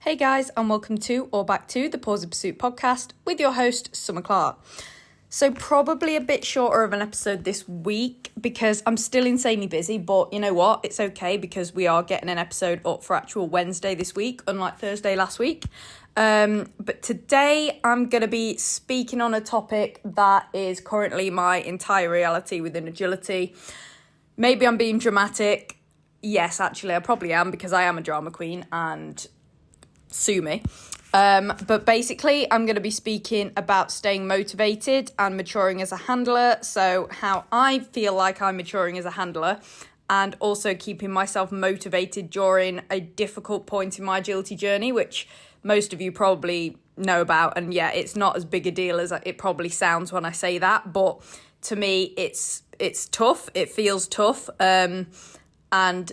Hey guys, and welcome to or back to the Pause of Pursuit podcast with your host, Summer Clark. So probably a bit shorter of an episode this week because I'm still insanely busy, but you know what? It's okay because we are getting an episode up for actual Wednesday this week, unlike Thursday last week. But today I'm going to be speaking on a topic that is currently my entire reality within agility. Maybe I'm being dramatic. Yes, actually, I probably am because I am a drama queen and sue me. But basically, I'm going to be speaking about staying motivated and maturing as a handler. So how I feel like I'm maturing as a handler and also keeping myself motivated during a difficult point in my agility journey, which most of you probably know about. And yeah, it's not as big a deal as it probably sounds when I say that. But to me, it's tough. It feels tough. And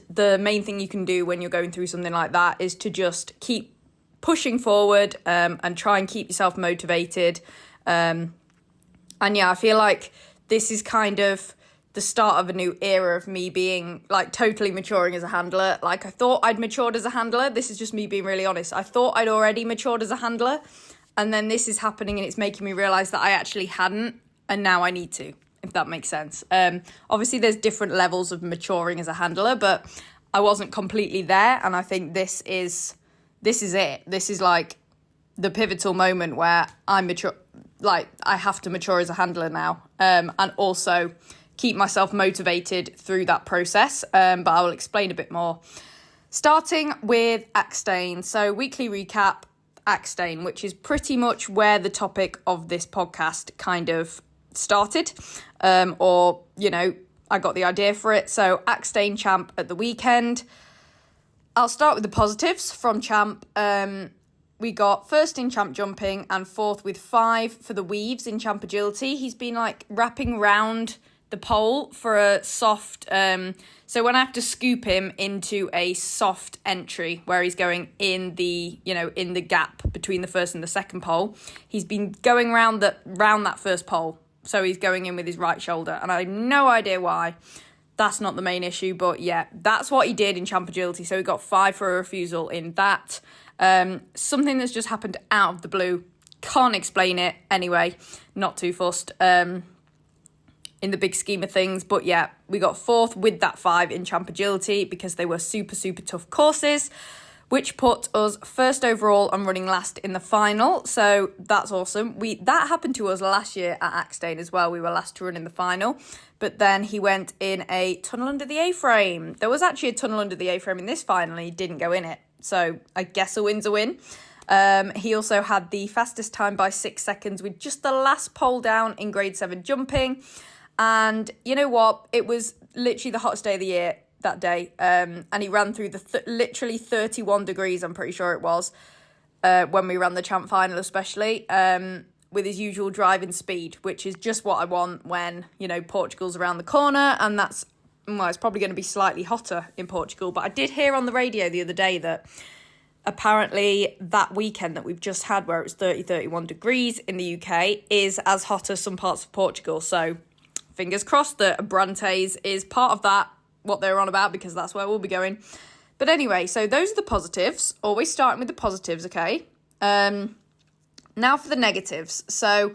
the main thing you can do when you're going through something like that is to just keep pushing forward and try and keep yourself motivated. And yeah, I feel like this is kind of the start of a new era of me being like totally maturing as a handler. Like I thought I'd matured as a handler. This is just me being really honest. I thought I'd already matured as a handler. And then this is happening and it's making me realise that I actually hadn't. And now I need to, if that makes sense. Obviously, there's different levels of maturing as a handler, but I wasn't completely there. And I think this is it. This is like the pivotal moment where I'm mature, like I have to mature as a handler now, and also keep myself motivated through that process. But I will explain a bit more. Starting with Axtane. So weekly recap, Axtane, which is pretty much where the topic of this podcast kind of started, or, you know, I got the idea for it. So Axtane champ at the weekend. I'll start with the positives from champ. We got first in champ jumping and fourth with 5 for the weaves in champ agility. He's been like wrapping round the pole for a soft, so when I have to scoop him into a soft entry where he's going in the, you know, in the gap between the first and the second pole, he's been going round that first pole. So he's going in with his right shoulder and I have no idea why. That's not the main issue, but yeah, that's what he did in champ agility. So he got 5 for a refusal in that. Something that's just happened out of the blue. Can't explain it anyway. Not too fussed in the big scheme of things. But yeah, we got 4th with that 5 in champ agility because they were super, super tough courses, which put us first overall and running last in the final. So that's awesome. That happened to us last year at Axtane as well. We were last to run in the final. But then he went in a tunnel under the A-frame. There was actually a tunnel under the A-frame in this final and he didn't go in it. So I guess a win's a win. He also had the fastest time by 6 seconds with just the last pole down in grade 7 jumping. And you know what? It was literally the hottest day of the year that day. And he ran through the literally 31 degrees, I'm pretty sure it was, when we ran the champ final especially. With his usual driving speed, which is just what I want when, you know, Portugal's around the corner, and that's, well, it's probably going to be slightly hotter in Portugal. But I did hear on the radio the other day that apparently that weekend that we've just had, where it's 31 degrees in the UK, is as hot as some parts of Portugal. So fingers crossed that Abrantes is part of that, what they're on about, because that's where we'll be going. But anyway, so those are the positives. Always starting with the positives, okay? Now for the negatives. So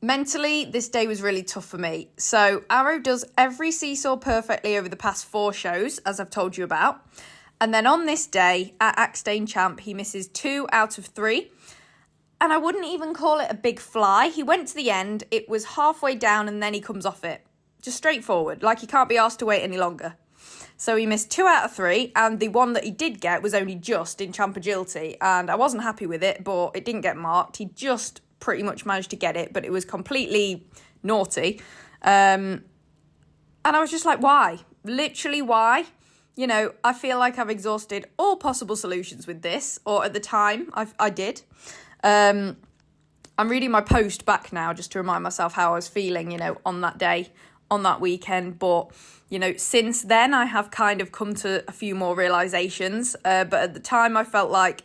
mentally, this day was really tough for me. So Arrow does every seesaw perfectly over the past 4 shows, as I've told you about. And then on this day, at Axtane Champ, he misses 2 out of 3. And I wouldn't even call it a big fly. He went to the end, it was halfway down, and then he comes off it. Just straightforward, like he can't be asked to wait any longer. So he missed 2 out of 3, and the one that he did get was only just in champ agility, and I wasn't happy with it, but it didn't get marked. He just pretty much managed to get it, but it was completely naughty. And I was just like, why? Literally, why? You know, I feel like I've exhausted all possible solutions with this, or at the time, I did. I'm reading my post back now just to remind myself how I was feeling, you know, on that day, on that weekend, but you know, since then I have kind of come to a few more realizations, but at the time I felt like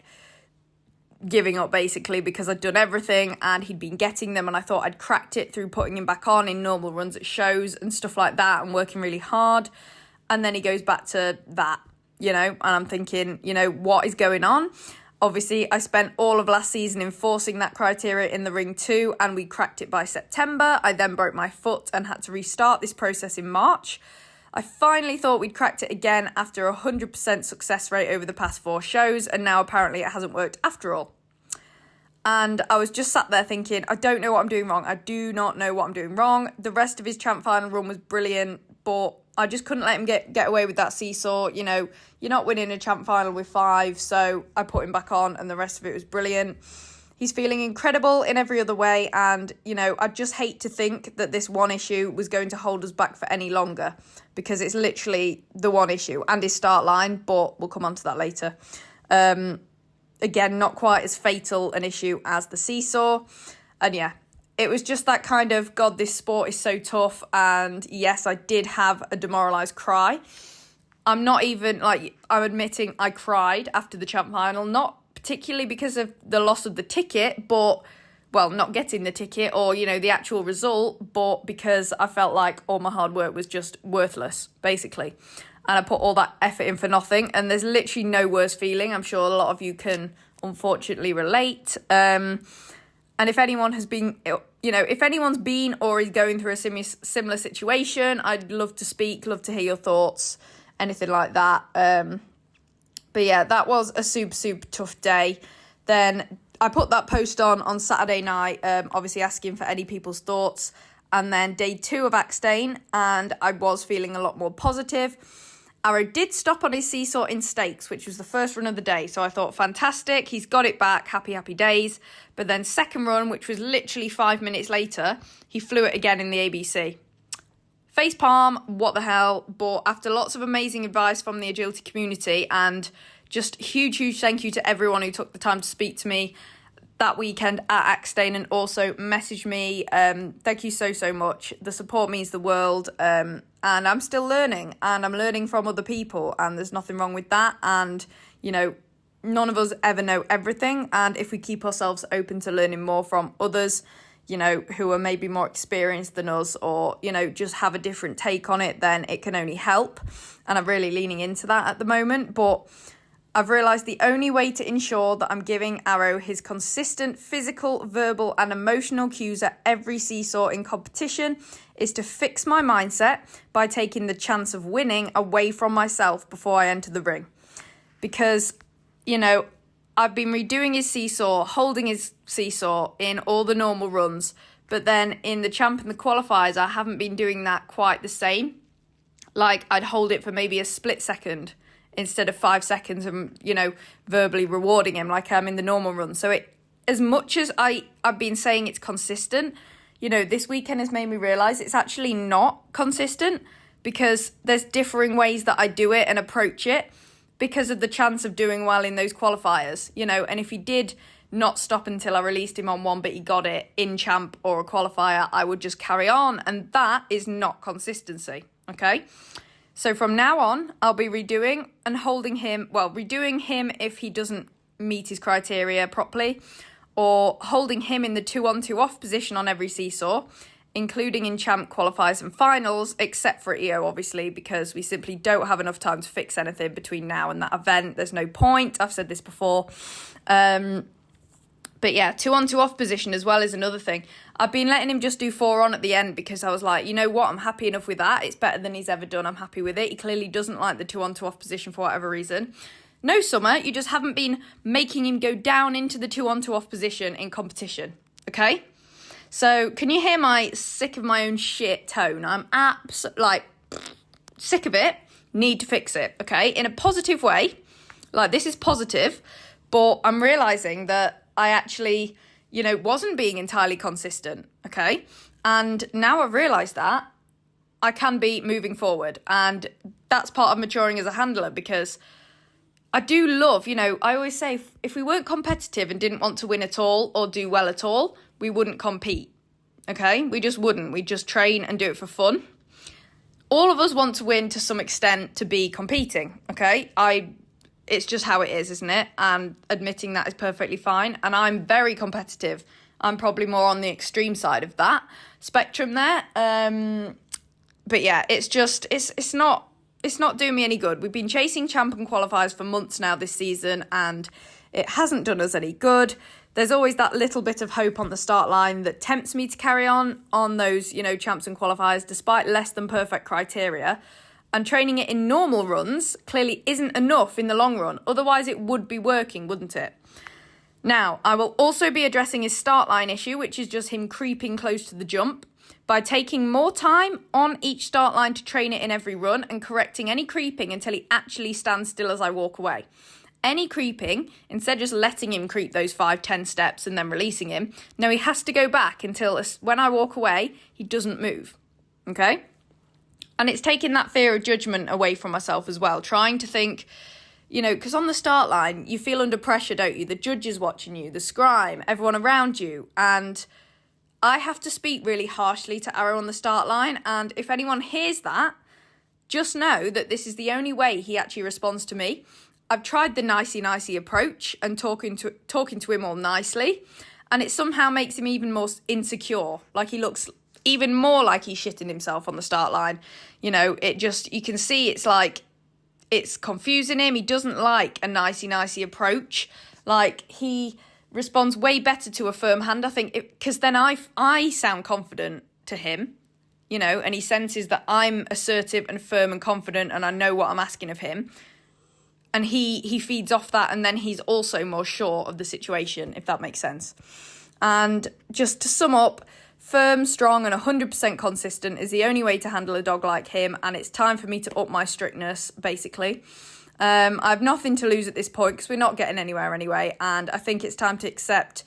giving up basically because I'd done everything and he'd been getting them and I thought I'd cracked it through putting him back on in normal runs at shows and stuff like that and working really hard, and then he goes back to that, you know, and I'm thinking, you know, what is going on? Obviously, I spent all of last season enforcing that criteria in the ring too, and we cracked it by September. I then broke my foot and had to restart this process in March. I finally thought we'd cracked it again after a 100% success rate over the past 4 shows, and now apparently it hasn't worked after all. And I was just sat there thinking, I don't know what I'm doing wrong. I do not know what I'm doing wrong. The rest of his champ final run was brilliant, but I just couldn't let him get away with that seesaw. You know, you're not winning a champ final with 5, so I put him back on and the rest of it was brilliant. He's feeling incredible in every other way, and, you know, I just hate to think that this one issue was going to hold us back for any longer, because it's literally the one issue and his start line, but we'll come on to that later. Again, not quite as fatal an issue as the seesaw. And yeah, it was just that kind of, God, this sport is so tough. And yes, I did have a demoralised cry. I'm not even, I'm admitting I cried after the champ final, not particularly because of the loss of the ticket, but, well, not getting the ticket or, you know, the actual result, but because I felt like all my hard work was just worthless, basically. And I put all that effort in for nothing. And there's literally no worse feeling. I'm sure a lot of you can unfortunately relate. And if anyone has been, you know, if anyone's been or is going through a similar situation, I'd love to speak, love to hear your thoughts, anything like that. But yeah, that was a super, super tough day. Then I put that post on Saturday night, obviously asking for any people's thoughts. And then day 2 of Axtane, and I was feeling a lot more positive. Arrow did stop on his seesaw in stakes, which was the first run of the day. So I thought, fantastic, he's got it back, happy, happy days. But then second run, which was literally 5 minutes later, he flew it again in the ABC. Face palm, what the hell. But after lots of amazing advice from the agility community, and just huge, huge thank you to everyone who took the time to speak to me that weekend at Axtane and also messaged me. Thank you so, so much. The support means the world. And I'm still learning, and I'm learning from other people, and there's nothing wrong with that. And, you know, none of us ever know everything. And if we keep ourselves open to learning more from others, you know, who are maybe more experienced than us, or, you know, just have a different take on it, then it can only help. And I'm really leaning into that at the moment. But I've realised the only way to ensure that I'm giving Arrow his consistent physical, verbal and emotional cues at every seesaw in competition is to fix my mindset by taking the chance of winning away from myself before I enter the ring. Because, you know, I've been redoing his seesaw, holding his seesaw in all the normal runs, but then in the champ and the qualifiers, I haven't been doing that quite the same. Like, I'd hold it for maybe a split second instead of 5 seconds and, you know, verbally rewarding him like I'm in the normal run. So it, as much as I've been saying it's consistent, you know, this weekend has made me realise it's actually not consistent, because there's differing ways that I do it and approach it because of the chance of doing well in those qualifiers, you know. And if he did not stop until I released him on one, but he got it in champ or a qualifier, I would just carry on. And that is not consistency, okay? So from now on, I'll be redoing and holding him, redoing him if he doesn't meet his criteria properly, or holding him in the 2-on 2-off position on every seesaw, including in champ qualifiers and finals, except for EO, obviously, because we simply don't have enough time to fix anything between now and that event. There's no point. I've said this before. But yeah, 2-on 2-off position as well is another thing. I've been letting him just do 4-on at the end because I was like, you know what, I'm happy enough with that. It's better than he's ever done. I'm happy with it. He clearly doesn't like the 2-on 2-off position for whatever reason. No, Summer, you just haven't been making him go down into the 2-on 2-off position in competition, okay? So can you hear my sick of my own shit tone? I'm sick of it, need to fix it, okay? In a positive way, like this is positive, but I'm realising that I actually, you know, wasn't being entirely consistent, okay? And now I've realised that I can be moving forward. And that's part of maturing as a handler, because I do love, you know, I always say if we weren't competitive and didn't want to win at all or do well at all, we wouldn't compete, okay? We just wouldn't. We'd just train and do it for fun. All of us want to win to some extent to be competing, okay? It's just how it is, isn't it? And admitting that is perfectly fine. And I'm very competitive. I'm probably more on the extreme side of that spectrum there. But yeah, it's just, it's not doing me any good. We've been chasing champ and qualifiers for months now this season, and It hasn't done us any good. There's always that little bit of hope on the start line that tempts me to carry on those, champs and qualifiers, despite less than perfect criteria. And training it in normal runs clearly isn't enough in the long run. Otherwise, it would be working, wouldn't it? Now, I will also be addressing his start line issue, which is just him creeping close to the jump, by taking more time on each start line to train it in every run and correcting any creeping until he actually stands still as I walk away. Any creeping, instead of just letting him creep those 5-10 steps and then releasing him, no, he has to go back until when I walk away, he doesn't move. Okay? And it's taking that fear of judgment away from myself as well, trying to think, because on the start line, you feel under pressure, don't you? The judge is watching you, the scribe, everyone around you. And I have to speak really harshly to Arrow on the start line. And if anyone hears that, just know that this is the only way he actually responds to me. I've tried the nicey approach and talking to him all nicely. And it somehow makes him even more insecure. Like he looks even more like he's shitting himself on the start line. You can see it's confusing him. He doesn't like a nicey approach. Like, he responds way better to a firm hand, I think, because then I sound confident to him, and he senses that I'm assertive and firm and confident and I know what I'm asking of him. And he feeds off that, and then he's also more sure of the situation, if that makes sense. And just to sum up, firm, strong, and 100% consistent is the only way to handle a dog like him, and it's time for me to up my strictness, basically. I have nothing to lose at this point because we're not getting anywhere anyway, and I think it's time to accept...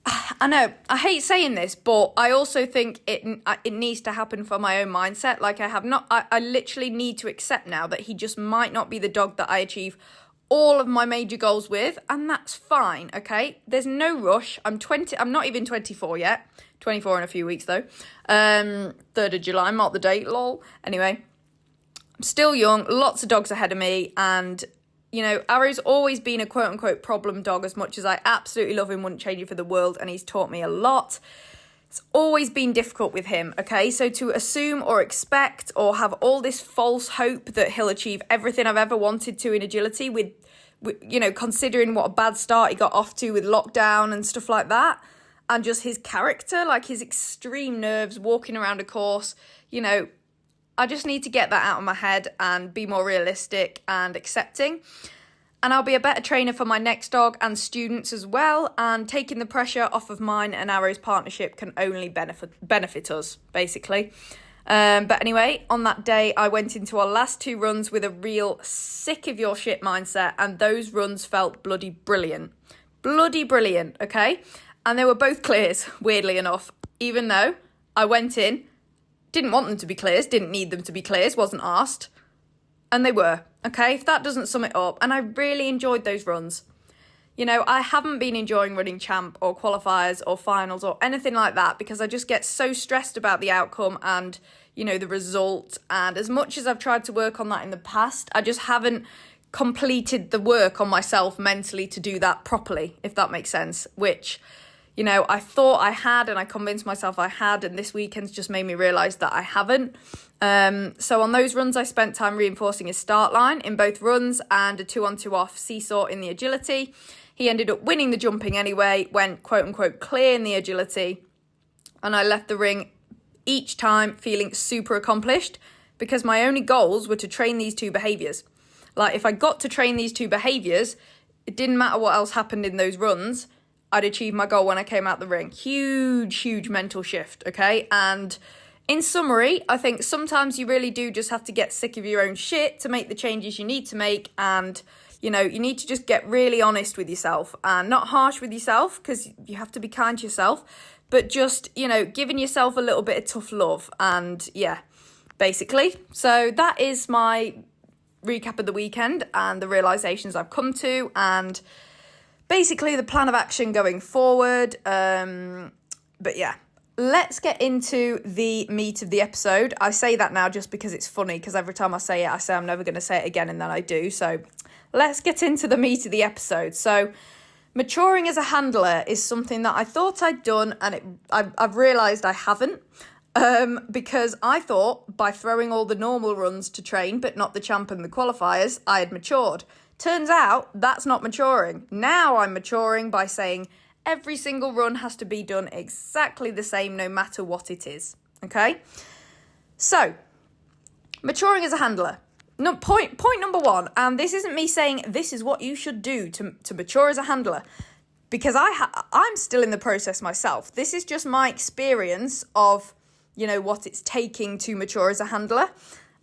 I know, I hate saying this, but I also think it needs to happen for my own mindset. Like, I literally need to accept now that he just might not be the dog that I achieve all of my major goals with, and that's fine, okay? There's no rush. I'm not even 24 yet. 24 in a few weeks, though. 3rd of July, mark the date, lol. Anyway, I'm still young, lots of dogs ahead of me, and, Arrow's always been a quote-unquote problem dog. As much as I absolutely love him, wouldn't change it for the world, and he's taught me a lot. It's always been difficult with him, okay? So to assume or expect or have all this false hope that he'll achieve everything I've ever wanted to in agility with considering what a bad start he got off to with lockdown and stuff like that, and just his character, like his extreme nerves walking around a course, I just need to get that out of my head and be more realistic and accepting. And I'll be a better trainer for my next dog and students as well, and taking the pressure off of mine and Arrow's partnership can only benefit us, basically. But anyway, on that day, I went into our last 2 runs with a real sick of your shit mindset, and those runs felt bloody brilliant. Bloody brilliant, okay? And they were both clears, weirdly enough, even though I went in, didn't want them to be clears, didn't need them to be clears, wasn't asked. And they were, okay? If that doesn't sum it up. And I really enjoyed those runs. I haven't been enjoying running champ or qualifiers or finals or anything like that because I just get so stressed about the outcome and, the result. And as much as I've tried to work on that in the past, I just haven't completed the work on myself mentally to do that properly, if that makes sense, which... I thought I had, and I convinced myself I had, and this weekend's just made me realise that I haven't. So on those runs, I spent time reinforcing his start line in both runs and a 2-on-2 off seesaw in the agility. He ended up winning the jumping anyway, went quote-unquote clear in the agility, and I left the ring each time feeling super accomplished because my only goals were to train these 2 behaviours. Like, if I got to train these 2 behaviours, it didn't matter what else happened in those runs, I'd achieve my goal when I came out the ring. Huge mental shift, okay? And in summary, I think sometimes you really do just have to get sick of your own shit to make the changes you need to make. And, you need to just get really honest with yourself and not harsh with yourself because you have to be kind to yourself, but just, giving yourself a little bit of tough love. And yeah, basically. So that is my recap of the weekend and the realizations I've come to, and basically the plan of action going forward. But yeah, let's get into the meat of the episode. I say that now just because it's funny, because every time I say it, I say I'm never going to say it again, and then I do. So let's get into the meat of the episode. So maturing as a handler is something that I thought I'd done, and I've realised I haven't. Because I thought by throwing all the normal runs to train, but not the champ and the qualifiers, I had matured. Turns out that's not maturing. Now I'm maturing by saying every single run has to be done exactly the same no matter what it is, okay? So, maturing as a handler. No, point number one, and this isn't me saying this is what you should do to mature as a handler, because I'm still in the process myself. This is just my experience of, what it's taking to mature as a handler.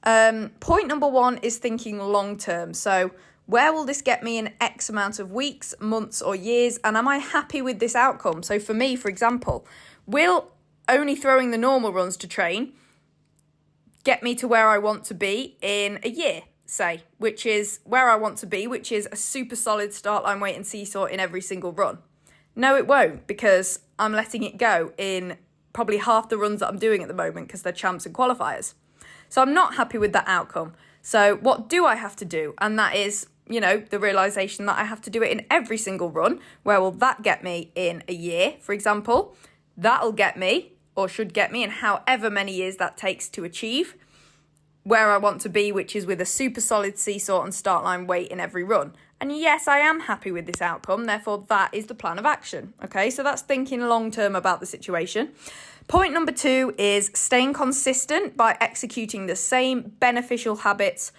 Point number one is thinking long term. So where will this get me in X amount of weeks, months, or years? And am I happy with this outcome? So for me, for example, will only throwing the normal runs to train get me to where I want to be in a year, say, which is where I want to be, which is a super solid start line weight and seesaw in every single run? No, it won't, because I'm letting it go in probably half the runs that I'm doing at the moment because they're champs and qualifiers. So I'm not happy with that outcome. So what do I have to do? And that is, the realization that I have to do it in every single run. Where will that get me in a year, for example? That'll get me, or should get me, in however many years that takes to achieve where I want to be, which is with a super solid seesaw and start line weight in every run. And yes, I am happy with this outcome. Therefore, that is the plan of action. Okay, so that's thinking long term about the situation. Point number two is staying consistent by executing the same beneficial habits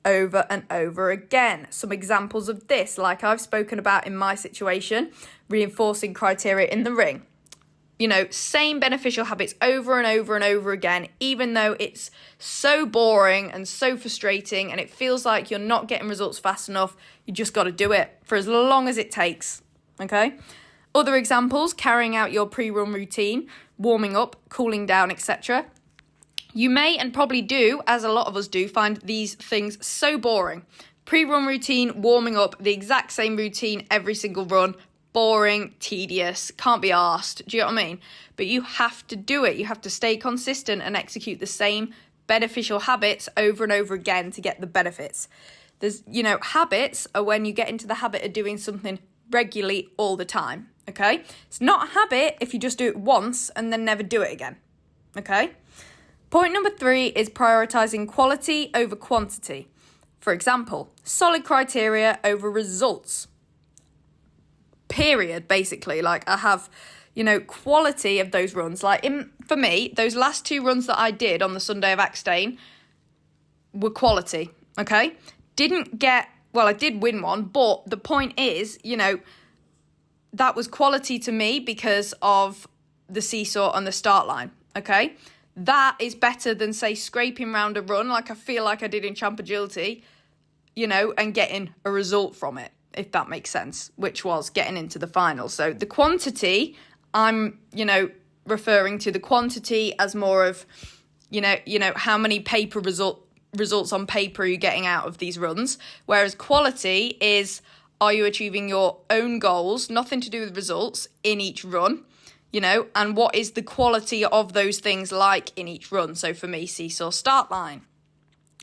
over and over again. Some examples of this, like I've spoken about in my situation, reinforcing criteria in the ring. Same beneficial habits over and over and over again, even though it's so boring and so frustrating and it feels like you're not getting results fast enough. You just got to do it for as long as it takes, okay? Other examples, carrying out your pre-run routine, warming up, cooling down, etc. You may, and probably do, as a lot of us do, find these things so boring. Pre-run routine, warming up, the exact same routine every single run. Boring, tedious, can't be arsed. Do you know what I mean? But you have to do it. You have to stay consistent and execute the same beneficial habits over and over again to get the benefits. There's, habits are when you get into the habit of doing something regularly all the time, okay? It's not a habit if you just do it once and then never do it again, okay? Point number three is prioritizing quality over quantity. For example, solid criteria over results. Period, basically. Like I have, quality of those runs. Like for me, those last two runs that I did on the Sunday of Axstane were quality, okay? I did win one, but the point is, that was quality to me because of the seesaw on the start line, okay? That is better than, say, scraping round a run like I feel like I did in Champ Agility, and getting a result from it, if that makes sense, which was getting into the final. So the quantity, I'm, referring to the quantity as more of, how many paper results on paper are you getting out of these runs? Whereas quality is, are you achieving your own goals, nothing to do with results in each run, and what is the quality of those things like in each run? So for me, seesaw start line.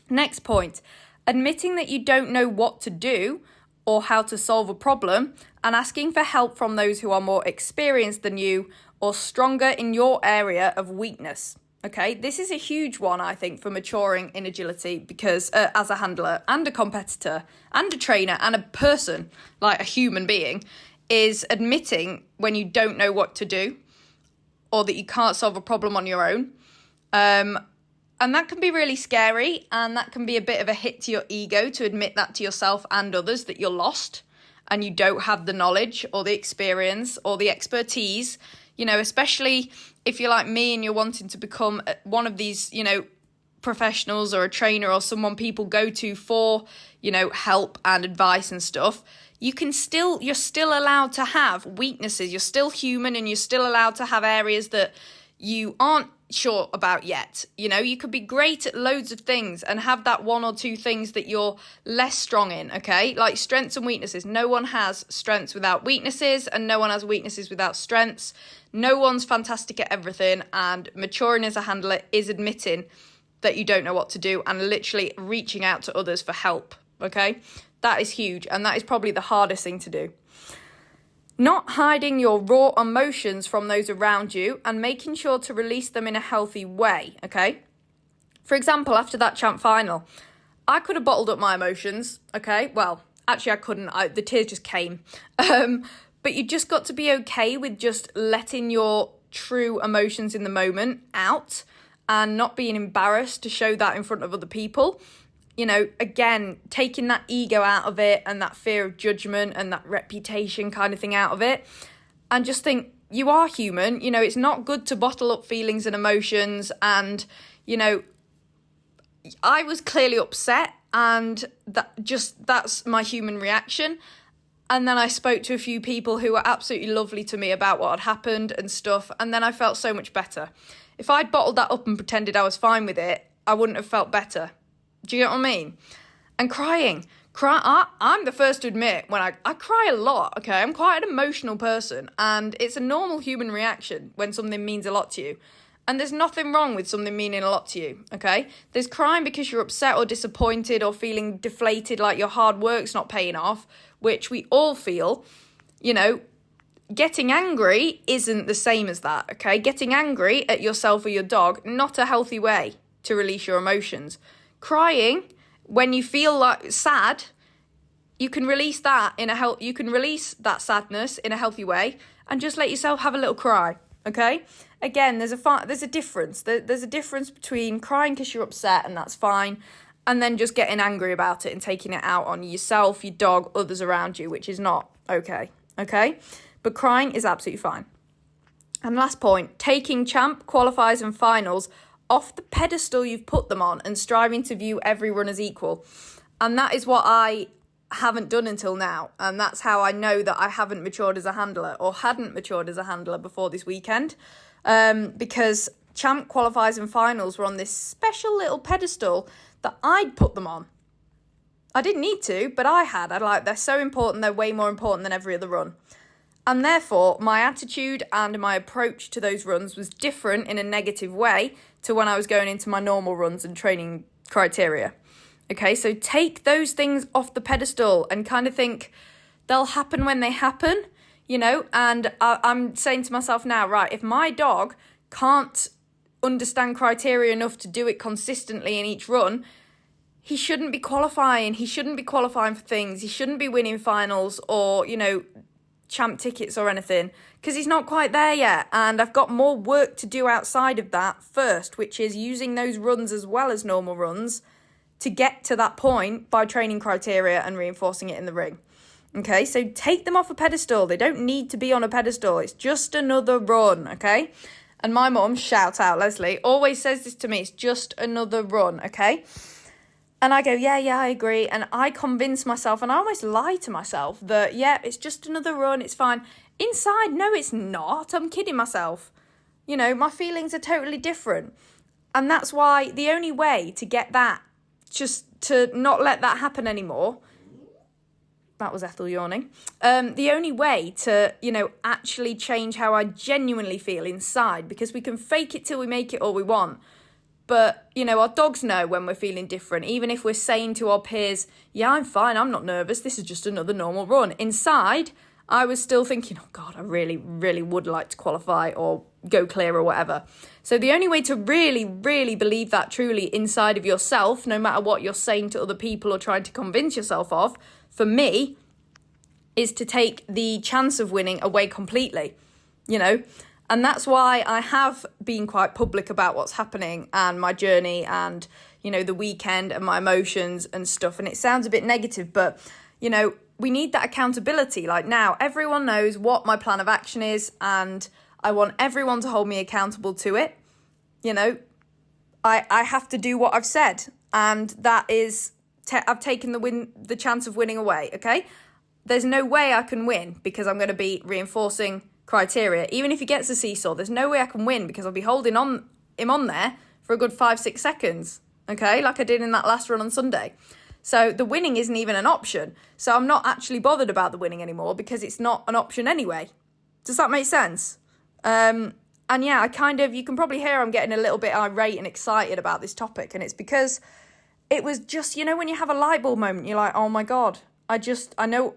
Next point, admitting that you don't know what to do or how to solve a problem, and asking for help from those who are more experienced than you or stronger in your area of weakness. Okay, this is a huge one, I think, for maturing in agility, because as a handler and a competitor and a trainer and a person, like a human being, is admitting when you don't know what to do or that you can't solve a problem on your own. And that can be really scary, and that can be a bit of a hit to your ego to admit that to yourself and others, that you're lost and you don't have the knowledge or the experience or the expertise, especially if you're like me and you're wanting to become one of these, professionals or a trainer or someone people go to for, help and advice and stuff. You're still allowed to have weaknesses. You're still human, and you're still allowed to have areas that you aren't sure about yet. You could be great at loads of things and have that one or two things that you're less strong in, okay? Like strengths and weaknesses. No one has strengths without weaknesses, and no one has weaknesses without strengths. No one's fantastic at everything, and maturing as a handler is admitting that you don't know what to do and literally reaching out to others for help, okay? That is huge, and that is probably the hardest thing to do. Not hiding your raw emotions from those around you and making sure to release them in a healthy way, okay? For example, after that champ final, I could have bottled up my emotions, okay? Well, Actually, I couldn't. The tears just came. But you just got to be okay with just letting your true emotions in the moment out and not being embarrassed to show that in front of other people. You know, again, taking that ego out of it and that fear of judgment and that reputation kind of thing out of it. And just think, you are human. You know, it's not good to bottle up feelings and emotions. And, you know, I was clearly upset, and that's my human reaction. And then I spoke to a few people who were absolutely lovely to me about what had happened and stuff. And then I felt so much better. If I'd bottled that up and pretended I was fine with it, I wouldn't have felt better. Do you get what I mean? And crying. I'm the first to admit when I cry a lot, okay? I'm quite an emotional person, and it's a normal human reaction when something means a lot to you. And there's nothing wrong with something meaning a lot to you, okay? There's crying because you're upset or disappointed or feeling deflated, like your hard work's not paying off, which we all feel. You know, getting angry isn't the same as that, okay? Getting angry at yourself or your dog, not a healthy way to release your emotions. Crying, when you feel like sad, you can release that you can release that sadness in a healthy way and just let yourself have a little cry, okay? Again, there's a difference. There's a difference between crying because you're upset and that's fine, and then just getting angry about it and taking it out on yourself, your dog, others around you, which is not okay, okay? But crying is absolutely fine. And last point, taking champ, qualifiers and finals off the pedestal you've put them on and striving to view every run as equal. And that is what I haven't done until now. And that's how I know that I haven't matured as a handler, or hadn't matured as a handler before this weekend. Because champ, qualifiers and finals were on this special little pedestal that I'd put them on. I didn't need to, but I had. They're so important, they're way more important than every other run. And therefore, my attitude and my approach to those runs was different in a negative way to when I was going into my normal runs and training criteria. Okay, so take those things off the pedestal and kind of think they'll happen when they happen, you know? And I'm saying to myself now, right, if my dog can't understand criteria enough to do it consistently in each run, he shouldn't be qualifying. He shouldn't be qualifying for things. He shouldn't be winning finals or, you know, champ tickets or anything, because he's not quite there yet. And I've got more work to do outside of that first, which is using those runs as well as normal runs to get to that point by training criteria and reinforcing it in the ring. Okay, so take them off a pedestal. They don't need to be on a pedestal. It's just another run, okay? And my mum, shout out Leslie, always says this to me, it's just another run, okay? And I go, yeah, I agree. And I convince myself, and I almost lie to myself that, yeah, it's just another run, it's fine. Inside, no, it's not. I'm kidding myself. You know, my feelings are totally different. And that's why the only way to get that, just to not let that happen anymore, that was Ethel yawning, the only way to, you know, actually change how I genuinely feel inside, because we can fake it till we make it all we want. But, you know, our dogs know when we're feeling different, even if we're saying to our peers, yeah, I'm fine, I'm not nervous, this is just another normal run. Inside, I was still thinking, oh God, I really, really would like to qualify or go clear or whatever. So the only way to really, really believe that truly inside of yourself, no matter what you're saying to other people or trying to convince yourself of, for me, is to take the chance of winning away completely, you know. And that's why I have been quite public about what's happening and my journey and, you know, the weekend and my emotions and stuff. And it sounds a bit negative, but, you know, we need that accountability. Like now, everyone knows what my plan of action is, and I want everyone to hold me accountable to it. You know, I have to do what I've said, and that is, I've taken the chance of winning away, okay? There's no way I can win because I'm going to be reinforcing criteria. Even if he gets a seesaw, there's no way I can win because I'll be holding him on there for a good 5-6 seconds, okay, like I did in that last run on Sunday. So the winning isn't even an option. So I'm not actually bothered about the winning anymore because it's not an option anyway. Does that make sense? And yeah, you can probably hear I'm getting a little bit irate and excited about this topic, and it's because it was just, you know, when you have a light bulb moment, you're like, oh my God, I know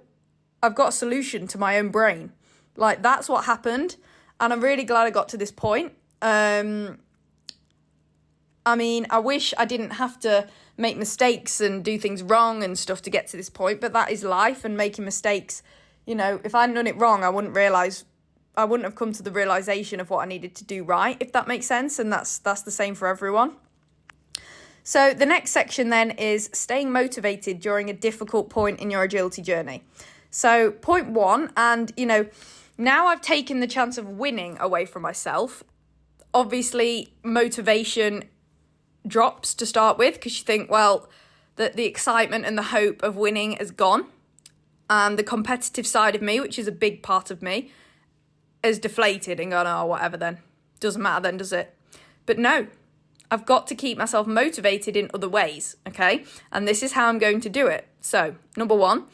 I've got a solution to my own brain. Like, that's what happened, and I'm really glad I got to this point. I mean, I wish I didn't have to make mistakes and do things wrong and stuff to get to this point, but that is life, and making mistakes, if I hadn't done it wrong, I wouldn't have come to the realisation of what I needed to do right, if that makes sense, and that's the same for everyone. So the next section then is staying motivated during a difficult point in your agility journey. So point 1, and now I've taken the chance of winning away from myself. Obviously, motivation drops to start with, because you think, well, that the excitement and the hope of winning is gone, and the competitive side of me, which is a big part of me, is deflated and gone, oh, whatever then. Doesn't matter then, does it? But no, I've got to keep myself motivated in other ways, okay? And this is how I'm going to do it. So, number 1,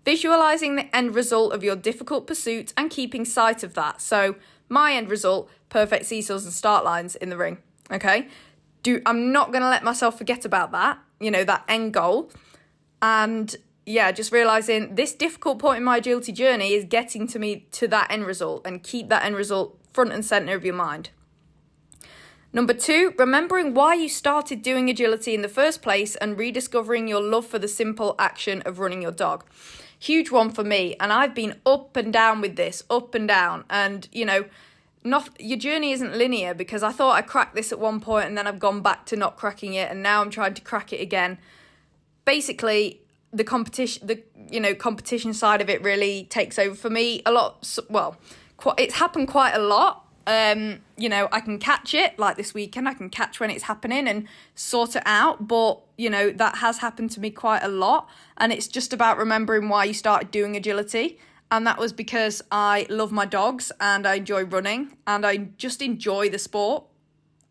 visualising the end result of your difficult pursuit and keeping sight of that. So, my end result, perfect seesaws and start lines in the ring, okay? I'm not going to let myself forget about that, that end goal. And yeah, just realising this difficult point in my agility journey is getting to that end result, and keep that end result front and centre of your mind. Number 2, remembering why you started doing agility in the first place and rediscovering your love for the simple action of running your dog. Huge one for me, and I've been up and down with this, up and down, and your journey isn't linear, because I thought I cracked this at one point and then I've gone back to not cracking it, and now I'm trying to crack it again. Basically, the competition side of it really takes over for me a lot. Well, it's happened quite a lot. I can catch it, like this weekend, I can catch when it's happening and sort it out, but that has happened to me quite a lot, and it's just about remembering why you started doing agility. And that was because I love my dogs and I enjoy running and I just enjoy the sport.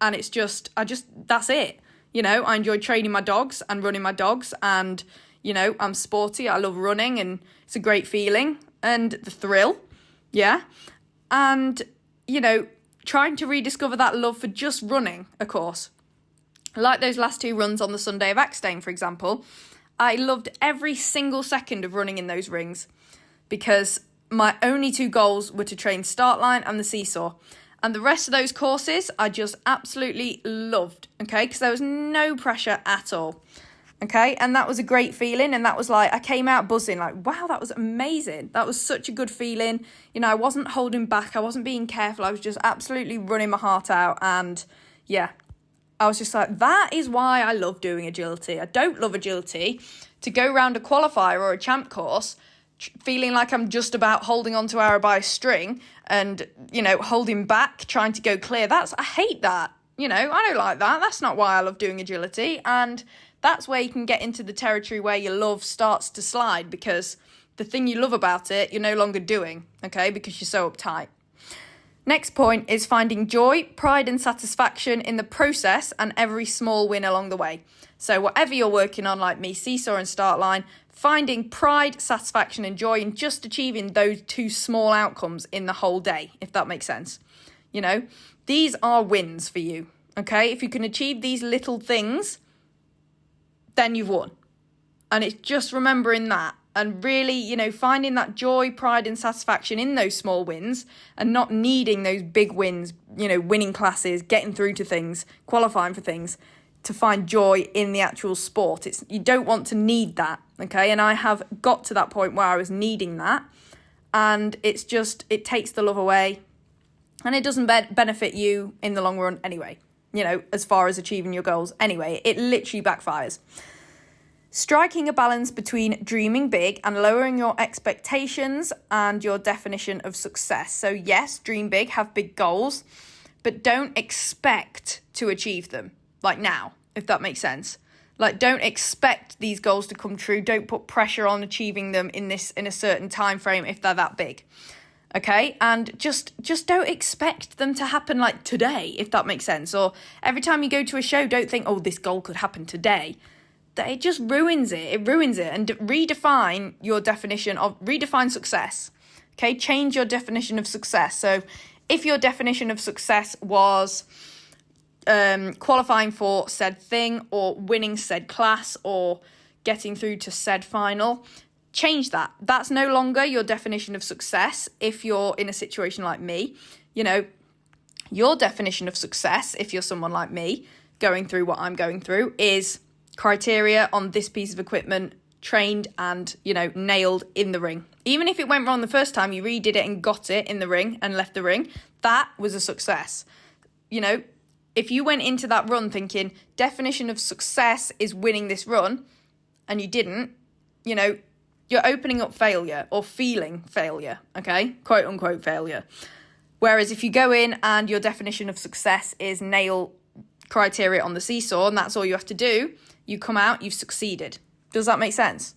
And that's it. I enjoy training my dogs and running my dogs, and, I'm sporty. I love running, and it's a great feeling, and the thrill. Yeah. And, trying to rediscover that love for just running, of course. Like those last 2 runs on the Sunday of Axstane, for example, I loved every single second of running in those rings, because my only 2 goals were to train start line and the seesaw. And the rest of those courses I just absolutely loved, okay? Because there was no pressure at all, okay? And that was a great feeling. And that was like, I came out buzzing, like, wow, that was amazing. That was such a good feeling. I wasn't holding back. I wasn't being careful. I was just absolutely running my heart out. And yeah, I was just like, that is why I love doing agility. I don't love agility to go around a qualifier or a champ course feeling like I'm just about holding onto Ara by a string and, holding back, trying to go clear. I hate that. I don't like that. That's not why I love doing agility. And that's where you can get into the territory where your love starts to slide, because the thing you love about it, you're no longer doing, okay, because you're so uptight. Next point is finding joy, pride and satisfaction in the process and every small win along the way. So whatever you're working on, like me, seesaw and start line, finding pride, satisfaction and joy in just achieving those 2 small outcomes in the whole day, if that makes sense. These are wins for you, okay? If you can achieve these little things, then you've won. And it's just remembering that, and really, finding that joy, pride and satisfaction in those small wins, and not needing those big wins, winning classes, getting through to things, qualifying for things, to find joy in the actual sport. You don't want to need that, okay? And I have got to that point where I was needing that, and it takes the love away, and it doesn't benefit you in the long run anyway, as far as achieving your goals anyway. It literally backfires. Striking a balance between dreaming big and lowering your expectations and your definition of success. So yes, dream big, have big goals, but don't expect to achieve them. Like now, if that makes sense. Like, don't expect these goals to come true. Don't put pressure on achieving them in a certain time frame if they're that big. Okay? And just don't expect them to happen like today, if that makes sense. Or every time you go to a show, don't think, oh, this goal could happen today. It just ruins it. It ruins it. And redefine success. Okay? Change your definition of success. So if your definition of success was qualifying for said thing, or winning said class, or getting through to said final, change that. That's no longer your definition of success if you're in a situation like me. Your definition of success, if you're someone like me, going through what I'm going through is criteria on this piece of equipment, trained and, nailed in the ring. Even if it went wrong the first time, you redid it and got it in the ring and left the ring, that was a success. If you went into that run thinking definition of success is winning this run and you didn't, you're opening up failure or feeling failure, okay? Quote unquote failure. Whereas if you go in and your definition of success is nail criteria on the seesaw and that's all you have to do, you come out, you've succeeded. Does that make sense?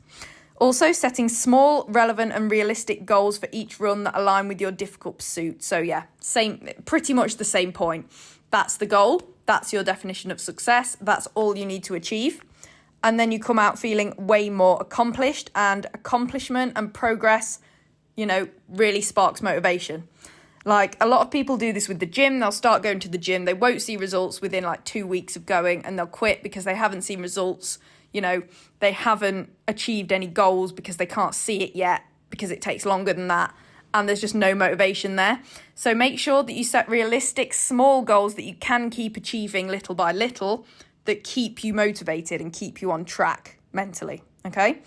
Also, setting small, relevant and realistic goals for each run that align with your difficult pursuit. So yeah, pretty much the same point. That's the goal. That's your definition of success. That's all you need to achieve. And then you come out feeling way more accomplished, and accomplishment and progress, really sparks motivation. Like, a lot of people do this with the gym. They'll start going to the gym. They won't see results within 2 weeks of going, and they'll quit because they haven't seen results. They haven't achieved any goals because they can't see it yet, because it takes longer than that. And there's just no motivation there. So make sure that you set realistic, small goals that you can keep achieving little by little, that keep you motivated and keep you on track mentally, okay?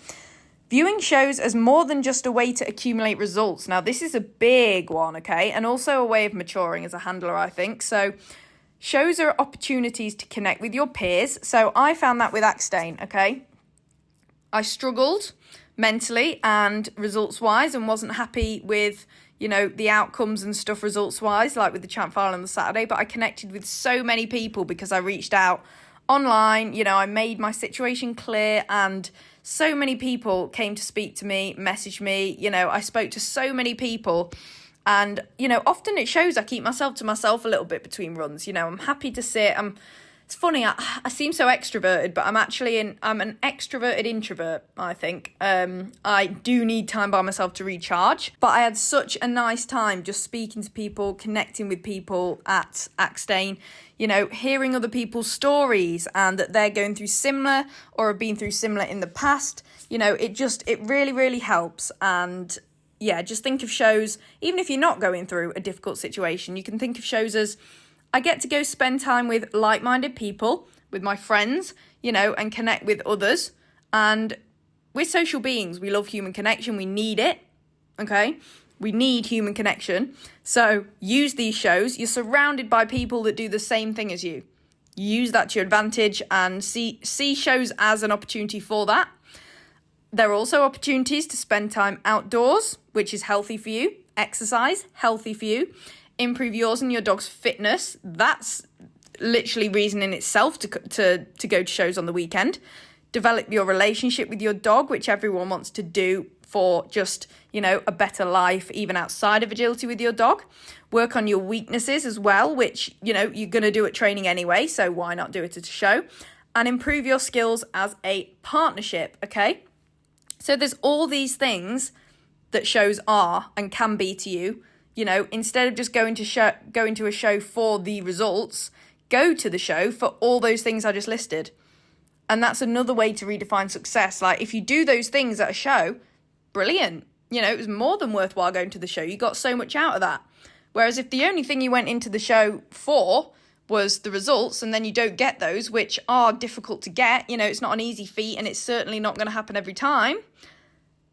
Viewing shows as more than just a way to accumulate results. Now, this is a big one, okay? And also a way of maturing as a handler, I think. So shows are opportunities to connect with your peers. So I found that with Axtane, okay? I struggled mentally and results-wise and wasn't happy with, the outcomes and stuff results-wise, like with the champ file on the Saturday. But I connected with so many people because I reached out online, I made my situation clear, and so many people came to speak to me, message me, I spoke to so many people. And, often it shows I keep myself to myself a little bit between runs. I'm happy to sit. It's funny, I seem so extroverted, but I'm an extroverted introvert, I think. I do need time by myself to recharge. But I had such a nice time just speaking to people, connecting with people at Axtane, hearing other people's stories and that they're going through similar or have been through similar in the past. It really, really helps. And yeah, just think of shows, even if you're not going through a difficult situation, you can think of shows as, I get to go spend time with like-minded people, with my friends, and connect with others. And we're social beings. We love human connection. We need it, okay? We need human connection. So use these shows. You're surrounded by people that do the same thing as you. Use that to your advantage and see shows as an opportunity for that. There are also opportunities to spend time outdoors, which is healthy for you. Exercise, healthy for you. Improve yours and your dog's fitness. That's literally reason in itself to go to shows on the weekend. Develop your relationship with your dog, which everyone wants to do for just, a better life, even outside of agility with your dog. Work on your weaknesses as well, which, you're going to do at training anyway, so why not do it at a show? And improve your skills as a partnership, okay? So there's all these things that shows are and can be to you. Instead of just going to a show for the results, go to the show for all those things I just listed. And that's another way to redefine success. Like, if you do those things at a show, brilliant. It was more than worthwhile going to the show. You got so much out of that. Whereas if the only thing you went into the show for was the results, and then you don't get those, which are difficult to get, it's not an easy feat, and it's certainly not going to happen every time,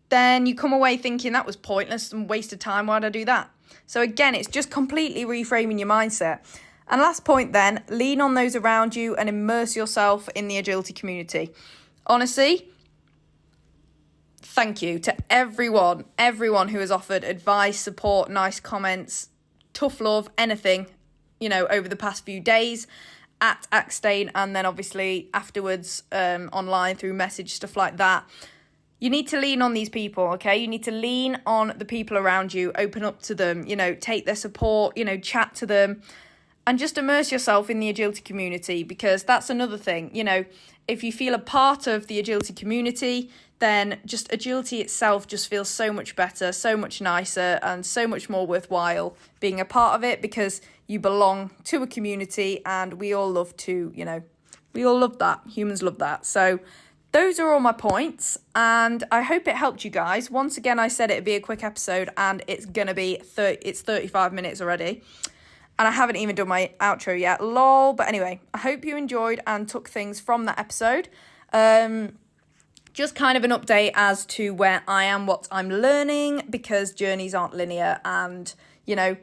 then you come away thinking that was pointless and waste of time. Why'd I do that? So again, it's just completely reframing your mindset. And last point then, lean on those around you and immerse yourself in the agility community. Honestly, thank you to everyone who has offered advice, support, nice comments, tough love, anything, over the past few days at Axtane, and then obviously afterwards online through message, stuff like that. You need to lean on these people, okay? You need to lean on the people around you, open up to them, take their support, chat to them, and just immerse yourself in the agility community, because that's another thing. If you feel a part of the agility community, then just agility itself just feels so much better, so much nicer, and so much more worthwhile being a part of it, because you belong to a community, and we all love to, we all love that. Humans love that. So those are all my points, and I hope it helped you guys. Once again, I said it'd be a quick episode, and it's going to be it's 35 minutes already. And I haven't even done my outro yet. Lol. But anyway, I hope you enjoyed and took things from that episode. Just kind of an update as to where I am, what I'm learning, because journeys aren't linear. And, you know,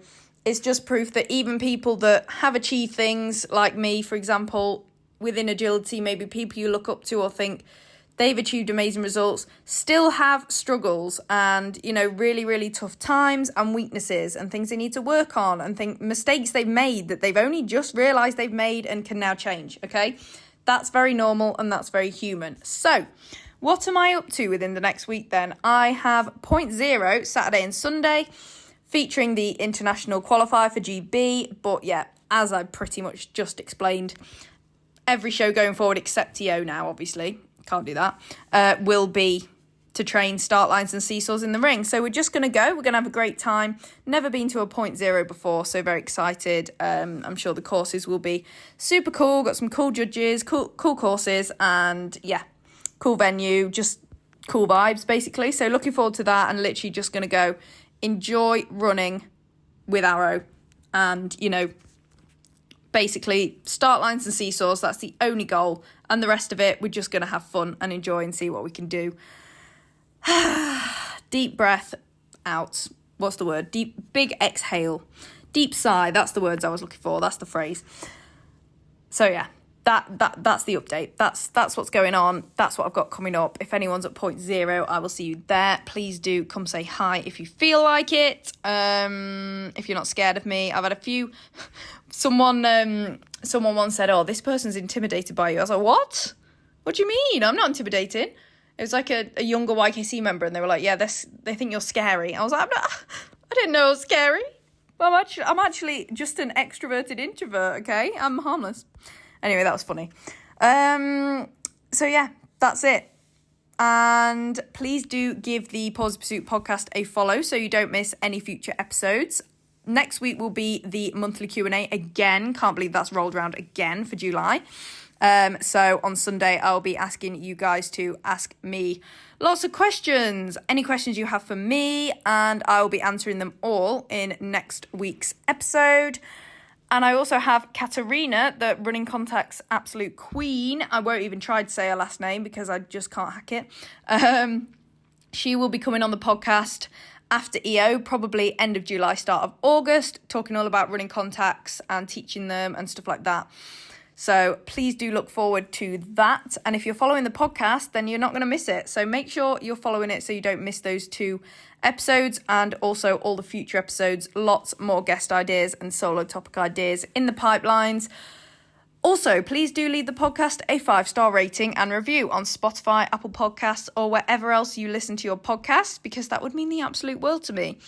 it's just proof that even people that have achieved things like me, for example, within agility, maybe people you look up to or think they've achieved amazing results, still have struggles and, you know, really, really tough times and weaknesses and things they need to work on and mistakes they've made that they've only just realised they've made and can now change, okay? That's very normal and that's very human. So, what am I up to within the next week then? I have Point Zero, Saturday and Sunday, featuring the international qualifier for GB. But yeah, as I pretty much just explained, every show going forward except TO now, obviously, can't do that, will be to train start lines and seesaws in the ring. So we're just going to go. We're going to have a great time. Never been to a Point Zero before, so very excited. I'm sure the courses will be super cool. Got some cool judges, cool courses, and yeah, cool venue, just cool vibes, basically. So looking forward to that and literally just going to go enjoy running with Arrow and, you know, basically start lines and seesaws. That's the only goal. And the rest of it, we're just going to have fun and enjoy and see what we can do. Deep breath out. What's the word? Big exhale. Deep sigh. That's the words I was looking for. That's the phrase. So yeah. That's the update. That's what's going on. That's what I've got coming up. If anyone's at Point Zero, I will see you there. Please do come say hi if you feel like it. If you're not scared of me. I've had a few. Someone once said, "Oh, this person's intimidated by you." I was like, "What? What do you mean? I'm not intimidated." It was like a younger YKC member, and they were like, "Yeah, they think you're scary." I was like, I didn't know I was scary. I'm actually just an extroverted introvert. Okay, I'm harmless. Anyway, that was funny. So yeah, that's it. And please do give the Pause the Pursuit podcast a follow so you don't miss any future episodes. Next week will be the monthly Q&A again. Can't believe that's rolled around again for July. So on Sunday, I'll be asking you guys to ask me lots of questions. Any questions you have for me, and I will be answering them all in next week's episode. And I also have Katerina, the Running Contact's absolute queen. I won't even try to say her last name because I just can't hack it. She will be coming on the podcast after EO, probably end of July, start of August, talking all about running contacts and teaching them and stuff like that. So please do look forward to that. And if you're following the podcast, then you're not going to miss it. So make sure you're following it so you don't miss those 2 episodes and also all the future episodes. Lots more guest ideas and solo topic ideas in the pipelines. Also, please do leave the podcast a 5-star rating and review on Spotify, Apple Podcasts, or wherever else you listen to your podcasts, because that would mean the absolute world to me.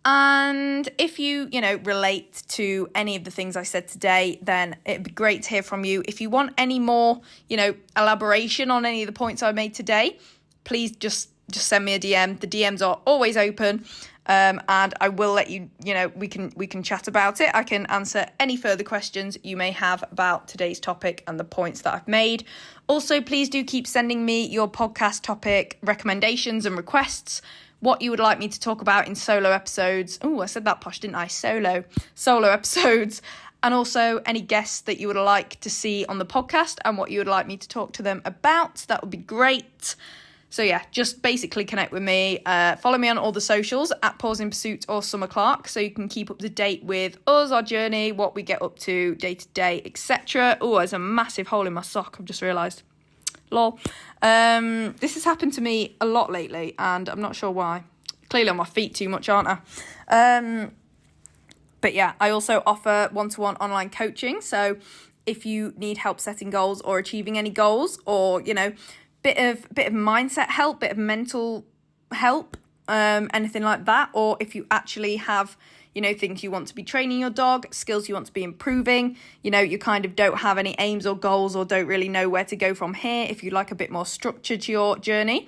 And if you relate to any of the things I said today, then it'd be great to hear from you. If you want any more, elaboration on any of the points I made today, please just send me a DM. The DMs are always open. And I will let you, we can chat about it. I can answer any further questions you may have about today's topic and the points that I've made. Also, please do keep sending me your podcast topic recommendations and requests, what you would like me to talk about in solo episodes. Oh, I said that posh, didn't I? Solo episodes. And also any guests that you would like to see on the podcast and what you would like me to talk to them about. That would be great. So yeah, just basically connect with me. Follow me on all the socials at Pause in Pursuit or Summer Clark, so you can keep up to date with us, our journey, what we get up to day to day, etc. Oh, there's a massive hole in my sock, I've just realised. Lol. This has happened to me a lot lately, and I'm not sure why. Clearly on my feet too much, aren't I? But yeah, I also offer one-to-one online coaching. So if you need help setting goals or achieving any goals, or bit of mindset help, bit of mental help, anything like that, or if you actually have things you want to be training your dog, skills you want to be improving, you kind of don't have any aims or goals or don't really know where to go from here, if you'd like a bit more structure to your journey,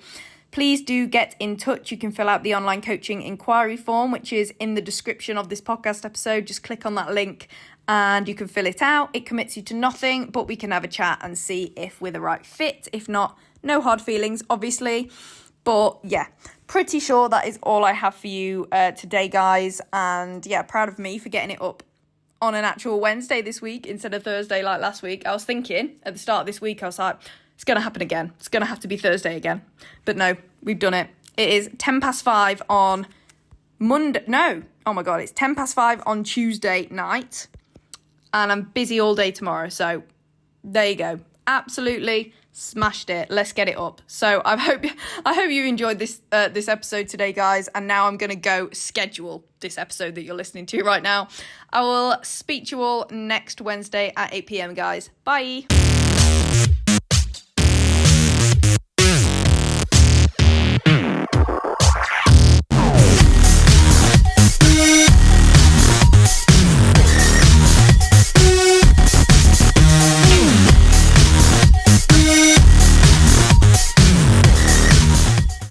please do get in touch. You can fill out the online coaching inquiry form, which is in the description of this podcast episode. Just click on that link and you can fill it out. It commits you to nothing, but we can have a chat and see if we're the right fit. If not, no hard feelings, obviously. But yeah, pretty sure that is all I have for you today, guys. And yeah, proud of me for getting it up on an actual Wednesday this week instead of Thursday like last week. I was thinking at the start of this week, I was like, it's going to happen again. It's going to have to be Thursday again. But no, we've done it. It is 5:10 on Monday. No, oh my God, it's 5:10 on Tuesday night. And I'm busy all day tomorrow. So there you go. Absolutely smashed it. Let's get it up. So I hope you enjoyed this episode today, guys. And now I'm going to go schedule this episode that you're listening to right now. I will speak to you all next Wednesday at 8 p.m, guys. Bye.